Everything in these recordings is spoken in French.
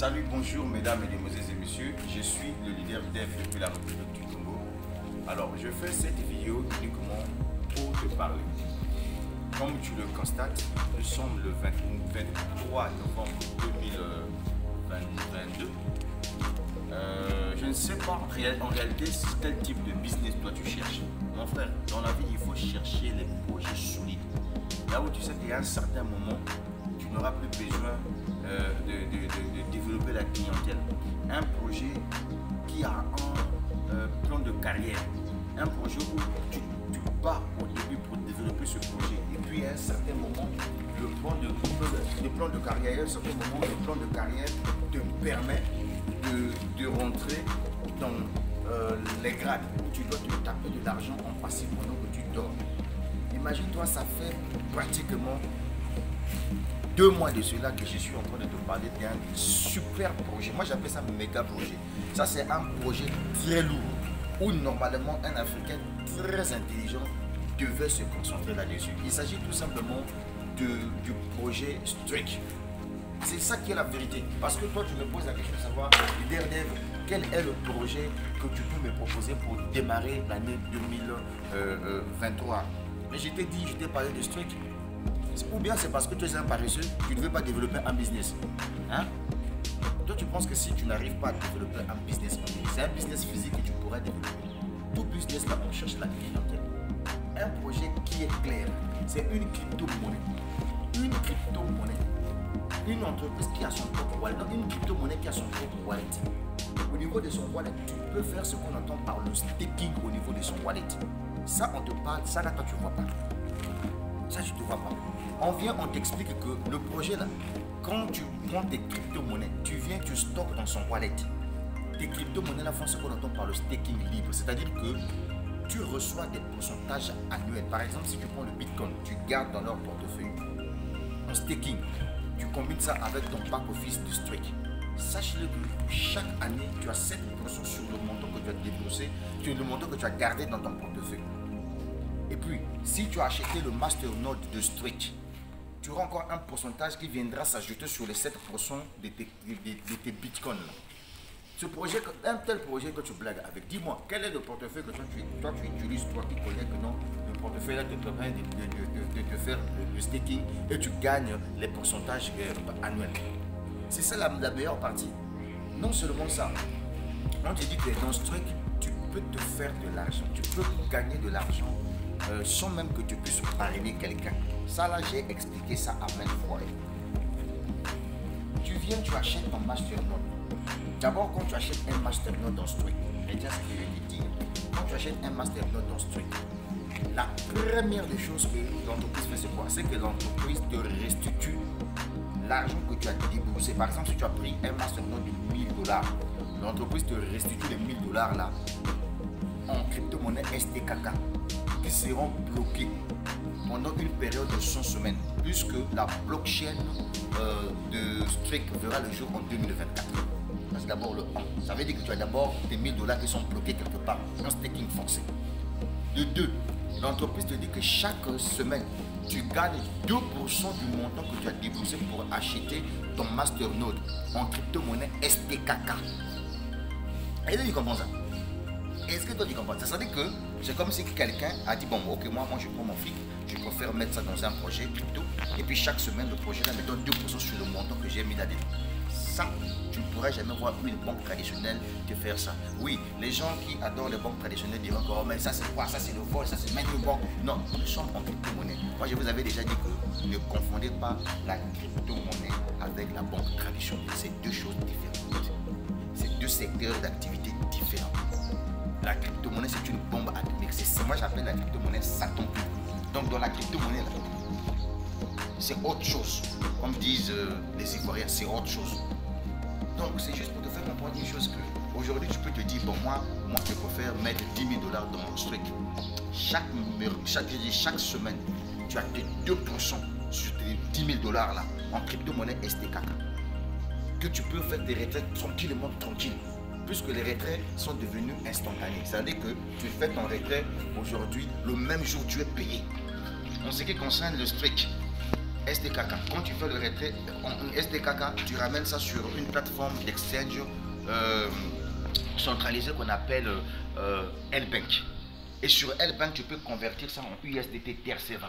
Salut, bonjour mesdames, mesdemoiselles et messieurs, je suis le leader DEF depuis la République du Congo. Alors, je fais cette vidéo uniquement pour te parler. Comme tu le constates, nous sommes le 23 novembre 2022. Je ne sais pas en réalité quel type de business toi tu cherches. Mon frère, dans la vie, il faut chercher les projets solides. Là où tu sais qu'il y a un certain moment, tu n'auras plus besoin de développer la clientèle. Un projet qui a un plan de carrière. Un projet où tu pars au début pour développer ce projet. Et puis à un certain moment, le plan de carrière, à un certain moment, le plan de carrière te permet de rentrer dans les grades où tu dois te taper de l'argent en passif pendant que tu dors. Imagine-toi, ça fait pratiquement 2 mois de cela que je suis en train de te parler d'un super projet. Moi j'appelle ça méga projet. Ça c'est un projet très lourd où normalement un Africain très intelligent devait se concentrer là-dessus. Il s'agit tout simplement du projet Streak. C'est ça qui est la vérité. Parce que toi tu me poses la question de savoir, leader Dev, quel est le projet que tu peux me proposer pour démarrer l'année 2023. Mais je t'ai dit, je t'ai parlé de Streak. Ou bien c'est parce que tu es un paresseux, tu ne veux pas développer un business. Hein? Toi tu penses que si tu n'arrives pas à développer un business en ligne, c'est un business physique que tu pourrais développer. Tout business là, on cherche la clientèle. Un projet qui est clair, c'est une crypto-monnaie. Une crypto-monnaie. Une entreprise qui a son propre wallet. Donc une crypto-monnaie qui a son propre wallet. Au niveau de son wallet, tu peux faire ce qu'on entend par le staking au niveau de son wallet. Ça on te parle, ça là toi tu ne vois pas. Ça je ne te vois pas. On vient, on t'explique que le projet là, quand tu prends tes crypto-monnaies, tu viens, tu stockes dans son wallet. Tes crypto-monnaies là font ce qu'on entend par le staking libre. C'est-à-dire que tu reçois des pourcentages annuels. Par exemple, si tu prends le Bitcoin, tu gardes dans leur portefeuille. En staking, tu combines ça avec ton pack office de Streak. Sache-le que chaque année, tu as 7% sur le montant que tu as déboursé, sur le montant que tu as gardé dans ton portefeuille. Et puis, si tu as acheté le masternode de Streak, tu auras encore un pourcentage qui viendra s'ajouter sur les 7% de tes bitcoins. Ce projet, un tel projet que tu blagues avec, dis-moi, quel est le portefeuille que toi tu utilises, toi qui connais que non, le portefeuille là te permet de faire le staking et tu gagnes les pourcentages annuels. C'est ça la meilleure partie. Non seulement ça, on te dit que dans ce truc, tu peux te faire de l'argent, tu peux gagner de l'argent sans même que tu puisses parrainer quelqu'un. Ça là, j'ai expliqué ça à maintes fois. Tu viens, tu achètes ton masternode. D'abord, quand tu achètes un masternode dans Streak, retiens ce que je vais te dire. Quand tu achètes un masternode dans Streak, la première des choses que l'entreprise fait, c'est quoi? C'est que l'entreprise te restitue l'argent que tu as déboursé. Par exemple, si tu as pris un masternode de 1000 $, l'entreprise te restitue les 1000 $ là en crypto-monnaie STKK qui seront bloqués pendant une période de 100 semaines, puisque la blockchain de Streak verra le jour en 2024. C'est d'abord le 1. Ça veut dire que tu as d'abord tes 1000 $ qui sont bloqués quelque part, un staking forcé. De 2, l'entreprise te dit que chaque semaine, tu gagnes 2% du montant que tu as déboursé pour acheter ton masternode en crypto-monnaie STKK. Est-ce que tu comprends ça? Est-ce que toi tu comprends ça? Ça veut dire que c'est comme si quelqu'un a dit, bon, ok, moi je prends mon fric, je préfère mettre ça dans un projet crypto, et puis chaque semaine, le projet là me donne 2% sur le montant que j'ai mis là-dedans. Ça, tu ne pourrais jamais voir une banque traditionnelle te faire ça. Oui, les gens qui adorent les banques traditionnelles diront que oh, mais ça c'est quoi? Ça c'est le vol, ça c'est même une banque. Non, nous sommes en crypto-monnaie. Moi je vous avais déjà dit que ne confondez pas la crypto-monnaie avec la banque traditionnelle. C'est deux choses différentes. C'est deux secteurs d'activité différents. La crypto-monnaie c'est une bombe atomique. Moi j'appelle la crypto-monnaie Satan. Donc dans la crypto-monnaie, c'est autre chose. Comme disent les Ivoiriens, c'est autre chose. Donc c'est juste pour te faire comprendre une chose que aujourd'hui tu peux te dire, bon moi je préfère mettre 10 000 $ dans mon Streak. Chaque semaine, tu as tes 2% sur tes 10 000 $ là en crypto-monnaie STKK. Que tu peux faire des retraites tranquillement, tranquille. Puisque les retraits sont devenus instantanés. C'est-à-dire que tu fais ton retrait aujourd'hui, le même jour tu es payé. En ce qui concerne le Streak, SDKK. Quand tu fais le retrait en SDKK, tu ramènes ça sur une plateforme d'exchange centralisée qu'on appelle L-Bank. Et sur L-Bank, tu peux convertir ça en USDT TRC20.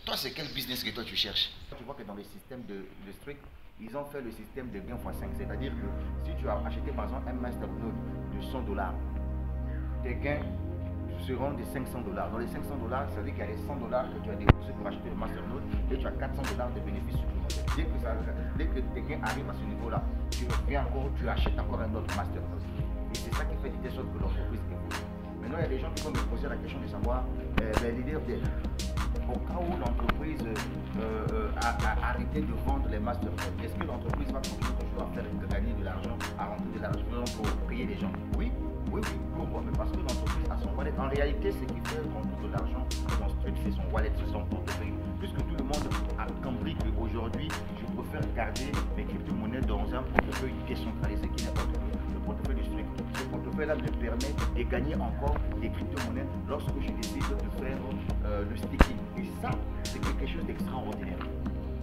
Toi, c'est quel business que toi tu cherches? Tu vois que dans le système de Strict, ils ont fait le système de gain x5. C'est-à-dire que si tu as acheté par exemple un masternode de $100, tes gains seront de $500. Dans les $500, ça veut dire qu'il y a les $100 que tu as dépensé pour acheter le masternode et tu as $400 de bénéfices supplémentaires. Dès que tes gains arrivent à ce niveau-là, tu reviens encore, tu achètes encore un autre masternode. Et c'est ça qui fait de telle sorte que l'entreprise évolue. Maintenant, il y a des gens qui vont me poser la question de savoir l'idée au cas où l'entreprise a arrêté de vendre les mastercards, est-ce que l'entreprise va continuer toujours à faire gagner de l'argent, à rentrer de l'argent pour payer les gens? Oui, pourquoi? Mais parce que l'entreprise a son wallet. En réalité, ce qui fait rentrer de l'argent dans Strict, c'est son wallet, c'est son portefeuille. Puisque tout le monde a compris qu'aujourd'hui, je préfère garder mes crypto-monnaies dans un portefeuille décentralisé qui n'est pas le portefeuille de Strict. Ce portefeuille-là me permet de gagner encore des crypto-monnaies lorsque je décide de faire le staking. Et ça, c'est quelque chose d'extraordinaire.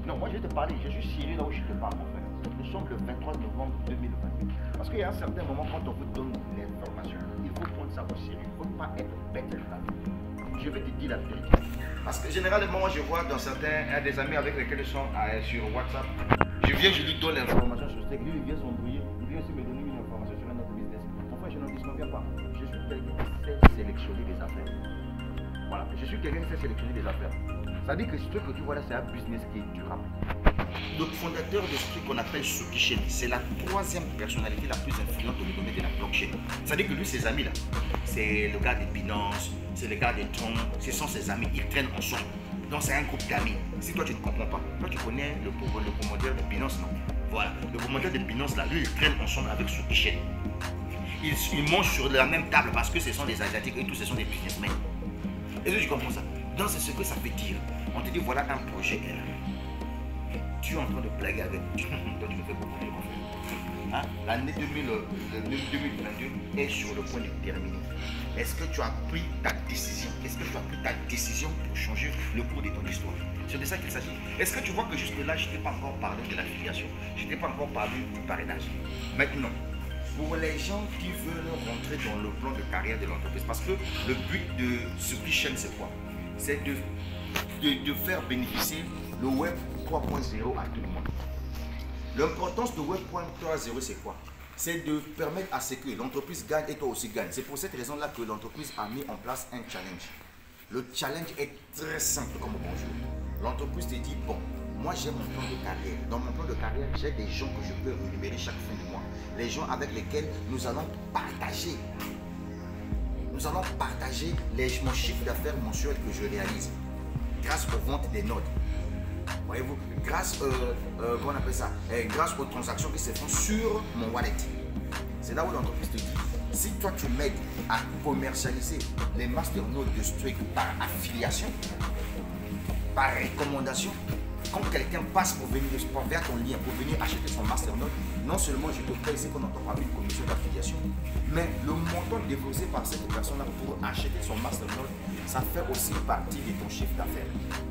Non, moi je vais te parler, je suis sérieux là où je te parle en fait. Nous sommes le 23 novembre 2022. Parce qu'il y a un certain moment, quand on vous donne l'information, il faut prendre ça au sérieux. Il ne faut pas être bête de la vie. Je vais te dire la vérité. Parce que généralement, moi je vois dans certains des amis avec lesquels ils sont sur WhatsApp, je lui donne l'information sur ce que lui, il vient s'embrouiller, il vient aussi me donner une information sur un autre business. Enfin, je n'en disconviens pas. Je suis quelqu'un qui sait sélectionner des affaires. Voilà, je suis quelqu'un qui sait sélectionner des affaires. Ça dit que ce truc que tu vois là, c'est un business qui est durable. Le fondateur de ce truc qu'on appelle Suki Shen, c'est la troisième personnalité la plus influente au domaine de la blockchain. Ça dit que lui, ses amis là, c'est le gars de Binance, c'est le gars de Tron, ce sont ses amis, ils traînent ensemble. Donc c'est un groupe d'amis. Si toi tu ne comprends pas, toi tu connais le promoteur de Binance, non? Voilà, le promoteur de Binance là, lui, ils traînent ensemble avec Suki Shen. Ils mangent sur la même table parce que ce sont des Asiatiques et tous ce sont des businessmen. Est-ce que tu comprends ça? Donc c'est ce que ça veut dire. On te dit voilà un projet L. Tu es en train de blaguer avec. Toi tu me fais beaucoup rire en fait. Hein? L'année 2022 est sur le point de terminer. Est-ce que tu as pris ta décision? Est-ce que tu as pris ta décision pour changer le cours de ton histoire? C'est de ça qu'il s'agit. Est-ce que tu vois que jusque là je ne t'ai pas encore parlé de l'affiliation? Je ne t'ai pas encore parlé du parrainage. Maintenant, pour les gens qui veulent rentrer dans le plan de carrière de l'entreprise, parce que le but de Suki Shen, c'est quoi? C'est de faire bénéficier le Web 3.0 à tout le monde. L'importance de Web 3.0, c'est quoi? C'est de permettre à ce que l'entreprise gagne et toi aussi gagne. C'est pour cette raison-là que l'entreprise a mis en place un challenge. Le challenge est très simple comme bonjour. L'entreprise te dit, bon, moi j'ai mon plan de carrière. Dans mon plan de carrière, j'ai des gens que je peux rémunérer chaque fin du mois. Les gens avec lesquels nous allons partager. Mon chiffre d'affaires mensuel que je réalise grâce aux ventes des nodes. Voyez-vous, grâce, comment on appelle ça, grâce aux transactions qui se font sur mon wallet. C'est là où l'entreprise te dit, si toi tu m'aides à commercialiser les masternodes de Strict par affiliation, par recommandation, quand quelqu'un passe pour venir vers ton lien, pour venir acheter son masternode, non seulement je te paye ce qu'on entend parler une commission d'affiliation, mais le montant déboursé par cette personne-là pour acheter son masternode, ça fait aussi partie de ton chiffre d'affaires.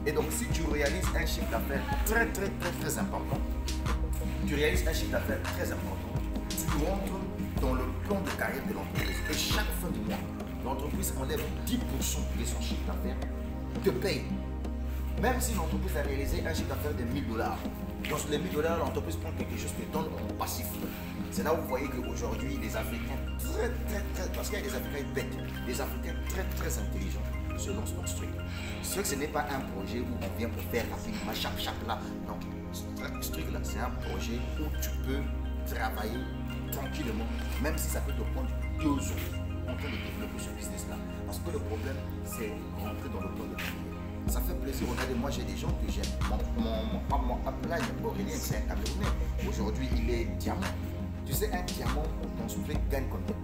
Et donc, si tu réalises un chiffre d'affaires très important, tu rentres dans le plan de carrière de l'entreprise. Et chaque fin du mois, l'entreprise enlève 10% de son chiffre d'affaires, te paye. Même si l'entreprise a réalisé un chiffre d'affaires de $1000, dans les $1000, l'entreprise prend quelque chose te donne en passif. C'est là où vous voyez qu'aujourd'hui, les Africains parce qu'il y a des Africains bêtes, des Africains très intelligents se lancent dans Strict. Strict, ce n'est pas un projet où on vient pour faire rapidement, chaque là. Non, Strict là, c'est un projet où tu peux travailler tranquillement, même si ça peut te prendre 2 ans en train de développer ce business-là. Parce que le problème, c'est rentrer dans le plan de carrière. Ça fait plaisir, regardez, moi j'ai des gens que j'aime. Mon upline, Aurélien, c'est un Camerounais. Aujourd'hui, il est diamant. Tu sais, un diamant dans Strict gagne combien?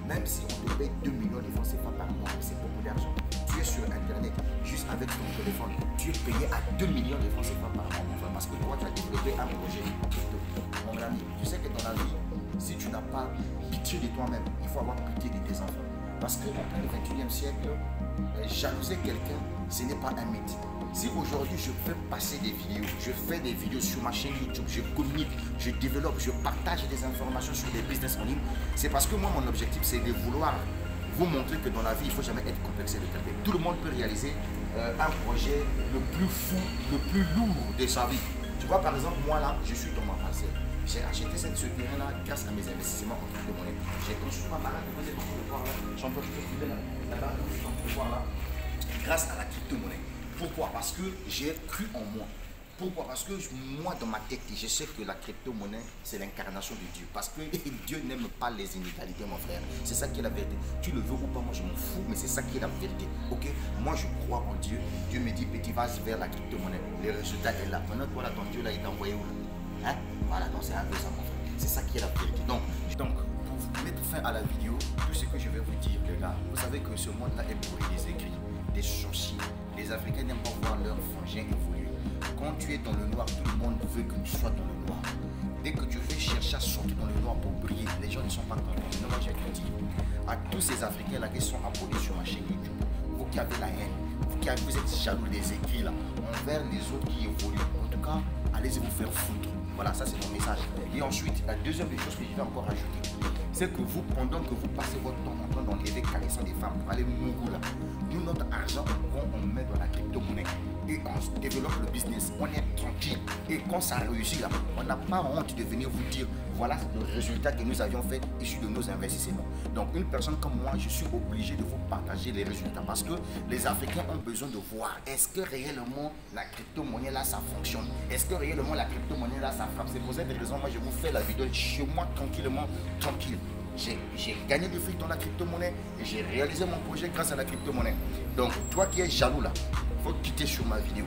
Même si on te paye 2 millions de francs CFA par mois, c'est beaucoup d'argent. Tu es sur Internet, juste avec ton téléphone, tu es payé à 2 millions de francs CFA par mois. Enfin, parce que toi, tu as développé un projet. Mon ami, tu sais que dans la vie, si tu n'as pas pitié de toi-même, il faut avoir pitié de tes enfants. Parce qu'en plein 21e siècle, jalouser quelqu'un, ce n'est pas un mythe. Si aujourd'hui je fais passer des vidéos, je fais des vidéos sur ma chaîne YouTube, je communique, je développe, je partage des informations sur des business en ligne, c'est parce que moi mon objectif c'est de vouloir vous montrer que dans la vie il ne faut jamais être complexé de quelqu'un. Tout le monde peut réaliser un projet le plus fou, le plus lourd de sa vie. Tu vois par exemple moi là, je suis dans ma parcelle. J'ai acheté ce terrain-là grâce à mes investissements en crypto-monnaie. J'ai construit ma baraque, vous êtes en train de voir là. Je suis en train de couper la baraque, vous êtes en train de voir là. Grâce à la crypto-monnaie. Pourquoi? Parce que j'ai cru en moi. Pourquoi? Parce que moi, dans ma tête, je sais que la crypto-monnaie, c'est l'incarnation de Dieu. Parce que Dieu n'aime pas les inégalités, mon frère. C'est ça qui est la vérité. Tu le veux ou pas, moi je m'en fous, mais c'est ça qui est la vérité. Ok? Moi, je crois en Dieu. Dieu me dit, petit, vas vers la crypto-monnaie. Le résultat est là. Maintenant, toi, là, ton Dieu, là, il t'a envoyé où? Hein? Voilà, donc c'est un peu ça, mon frère. C'est ça qui est la vérité. Donc, pour mettre fin à la vidéo, tout ce que je vais vous dire, les gars, vous savez que ce monde-là est bourré des écrits, des sorciers. Les Africains n'aiment pas voir leur frangin évoluer. Quand tu es dans le noir, tout le monde veut que tu sois dans le noir. Dès que tu veux chercher à sortir dans le noir pour briller, les gens ne sont pas contents. Non, moi j'ai dit à tous ces Africains-là qui sont abonnés sur ma chaîne YouTube, vous qui avez la haine, vous êtes jaloux des écrits là, envers les autres qui évoluent. En tout cas, allez-y vous faire foutre. Voilà, ça c'est mon message. Et ensuite, la deuxième des choses que je vais encore ajouter, c'est que vous, pendant que vous passez votre temps en train d'enlever caressant des femmes pour aller mourir là, nous, notre argent, on met dans la crypto-monnaie et on développe le business. On est tranquille. Et quand ça réussit là, on n'a pas honte de venir vous dire voilà le résultat que nous avions fait issu de nos investissements. Donc, une personne comme moi, je suis obligé de vous partager les résultats parce que les Africains ont besoin de voir est-ce que réellement la crypto-monnaie là ça fonctionne. Est-ce que réellement la crypto-monnaie là ça frappe. C'est pour cette raison, moi je vous fais la vidéo chez moi tranquillement, tranquille. J'ai gagné des fric dans la crypto-monnaie et j'ai réalisé mon projet grâce à la crypto-monnaie. Donc, toi qui es jaloux là, il faut quitter sur ma vidéo.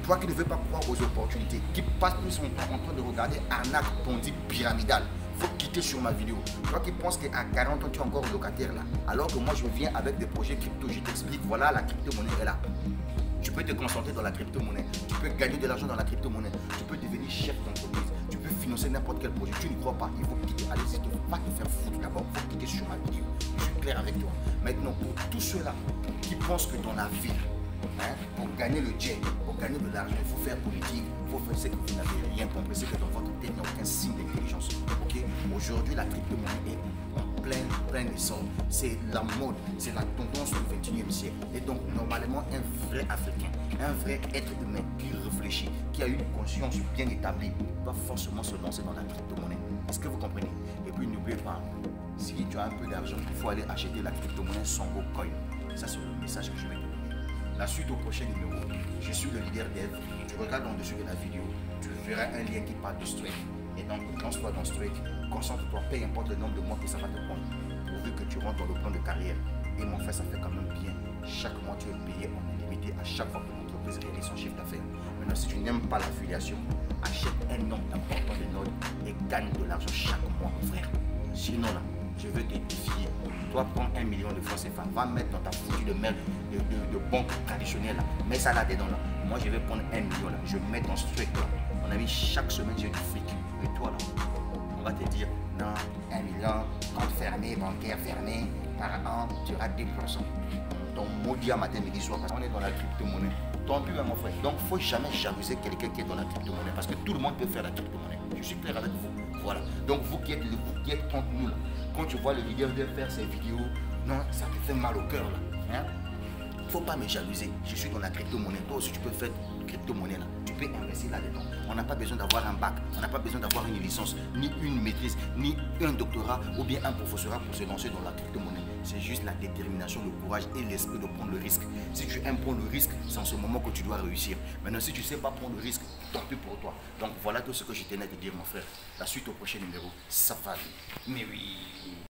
Toi qui ne veux pas croire aux opportunités, qui passe tout son temps en train de regarder arnaque, ponzi, pyramidal, il faut quitter sur ma vidéo. Toi qui penses qu'à 40 ans tu es encore locataire là, alors que moi je viens avec des projets crypto, je t'explique, voilà la crypto-monnaie est là. Tu peux te concentrer dans la crypto-monnaie, tu peux gagner de l'argent dans la crypto-monnaie, tu peux devenir chef d'entreprise, tu peux financer n'importe quel projet. Tu ne crois pas, il faut quitter. Allez-y, il ne faut pas te faire foutre d'abord, il faut cliquer sur ma vidéo. Je suis clair avec toi. Maintenant, pour tous ceux-là qui pensent que dans la vie, pour gagner le jet, pour gagner de l'argent, il faut faire politique, il faut faire ce que vous n'avez rien compris, c'est que dans votre tête, il n'y a aucun signe d'intelligence. Ok? Aujourd'hui, la crypto-monnaie est en plein essor. C'est la mode, c'est la tendance du 21e siècle. Et donc, normalement, un vrai Africain, un vrai être humain qui réfléchit, qui a une conscience bien établie, doit forcément se lancer dans la crypto-monnaie. Est-ce que vous comprenez? Et puis, n'oubliez pas, si tu as un peu d'argent, il faut aller acheter la crypto-monnaie Songo Coin. Ça, c'est le message que je vais te donner. La suite au prochain numéro, je suis le leader dev. Tu regardes en dessous de la vidéo, tu verras un lien qui parle de Strike. Et donc, lance-toi dans Strike, concentre-toi, peu importe le nombre de mois que ça va te prendre, pourvu que tu rentres dans le plan de carrière. Et mon frère, ça fait quand même bien. Chaque mois, tu es payé en illimité à chaque fois que l'entreprise réalise son chiffre d'affaires. Maintenant, si tu n'aimes pas l'affiliation, achète un nombre important de notes et gagne de l'argent chaque mois, mon frère. Sinon, là, je veux te défier. Toi, prends 1 million de francs CFA, va mettre dans ta foutue de merde de banque traditionnelle là. Mets ça là-dedans là. Moi, je vais prendre 1 million là. Je mets dans ce truc là. On a mis chaque semaine, j'ai du fric. Et toi là, on va te dire, non, 1 million, compte fermé, bancaire fermé, par an, tu auras 2%. Ton maudit à matin, midi, soir, parce qu'on est dans la crypto-monnaie. Tant pis, mon frère. Donc, il ne faut jamais jalouser quelqu'un qui est dans la crypto-monnaie. Parce que tout le monde peut faire la crypto-monnaie. Je suis clair avec vous. Voilà. Donc, vous qui êtes contre nous là, quand tu vois le leader de faire ses vidéos, non, ça te fait mal au cœur là. Il ne faut pas me jalouser. Je suis dans la crypto-monnaie. Toi aussi, tu peux faire crypto-monnaie là. Tu peux investir là-dedans. On n'a pas besoin d'avoir un bac. On n'a pas besoin d'avoir une licence, ni une maîtrise, ni un doctorat ou bien un professorat pour se lancer dans la crypto-monnaie. C'est juste la détermination, le courage et l'esprit de prendre le risque. Si tu aimes prendre le risque, c'est en ce moment que tu dois réussir. Maintenant, si tu ne sais pas prendre le risque, tant pis pour toi. Donc voilà tout ce que je tenais à te dire, mon frère. La suite au prochain numéro, ça va. Mais oui.